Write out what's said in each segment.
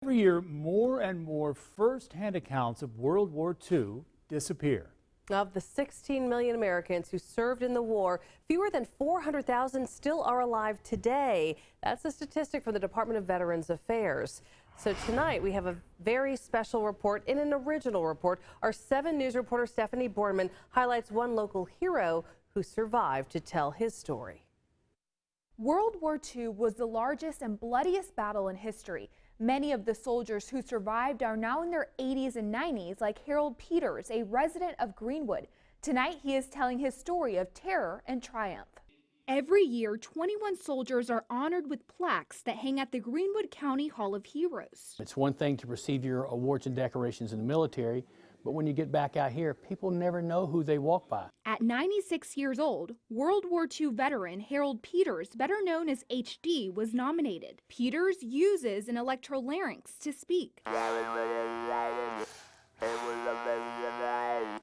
Every year, more and more first-hand accounts of World War II disappear. Of the 16 million Americans who served in the war, fewer than 400,000 still are alive today. That's a statistic from the Department of Veterans Affairs. So tonight we have a very special report in an original report. Our 7 News reporter Stephanie Borman highlights one local hero who survived to tell his story. World War II was the largest and bloodiest battle in history. Many of the soldiers who survived are now in their 80s and 90s, like Harold Peters, a resident of Greenwood. Tonight, he is telling his story of terror and triumph. Every year, 21 soldiers are honored with plaques that hang at the Greenwood County Hall of Heroes. It's one thing to receive your awards and decorations in the military, but when you get back out here, people never know who they walk by. At 96 years old, World War II veteran Harold Peters, better known as HD, was nominated. Peters uses an electrolarynx to speak.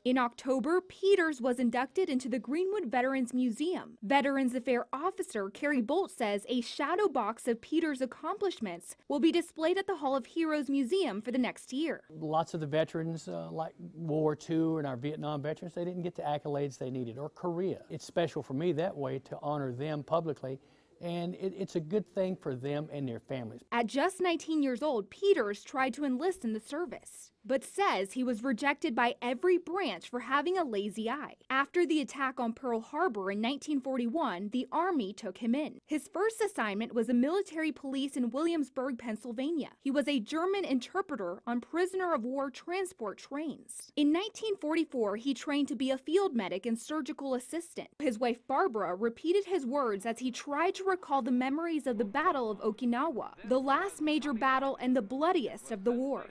In October, Peters was inducted into the Greenwood Veterans Museum. Veterans Affairs Officer Carrie Bolt says a shadow box of Peters' accomplishments will be displayed at the Hall of Heroes Museum for the next year. Lots of the veterans, like World War II and our Vietnam veterans, they didn't get the accolades they needed, or Korea. It's special for me that way to honor them publicly. And it's a good thing for them and their families. At just 19 years old, Peters tried to enlist in the service, but says he was rejected by every branch for having a lazy eye. After the attack on Pearl Harbor in 1941, the Army took him in. His first assignment was a military police in Williamsburg, Pennsylvania. He was a German interpreter on prisoner of war transport trains. In 1944, he trained to be a field medic and surgical assistant. His wife Barbara repeated his words as he tried to recall the memories of the Battle of Okinawa, the last major battle and the bloodiest of the war.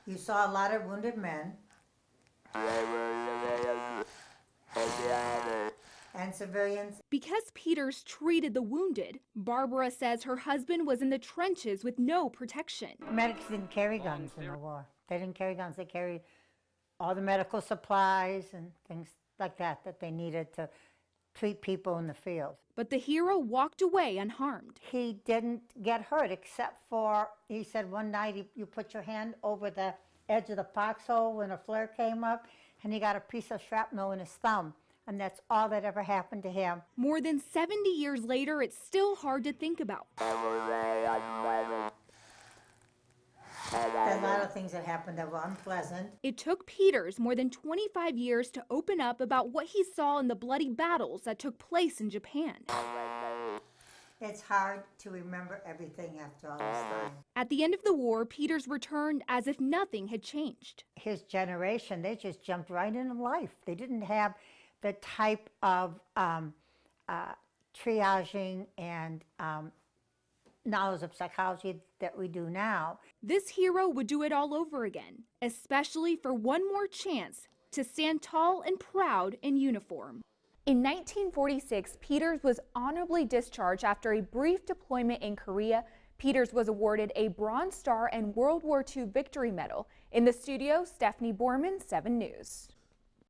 You saw a lot of wounded men and civilians. Because Peters treated the wounded, Barbara says her husband was in the trenches with no protection. Medics didn't carry guns in the war. They didn't carry guns. They carried all the medical supplies and things like that they needed to treat people in the field. But the hero walked away unharmed. He didn't get hurt except for, he said one night you put your hand over the edge of the foxhole when a flare came up and he got a piece of shrapnel in his thumb. And that's all that ever happened to him. More than 70 years later, it's still hard to think about. A lot of things that happened that were unpleasant. It took Peters more than 25 years to open up about what he saw in the bloody battles that took place in Japan. It's hard to remember everything after all this time. At the end of the war, Peters returned as if nothing had changed. His generation, they just jumped right into life. They didn't have the type of triaging and knowledge of psychology that we do now. This hero would do it all over again, especially for one more chance to stand tall and proud in uniform. In 1946, Peters was honorably discharged after a brief deployment in Korea. Peters was awarded a Bronze Star and World War II Victory Medal. In the studio, Stephanie Borman, 7 News.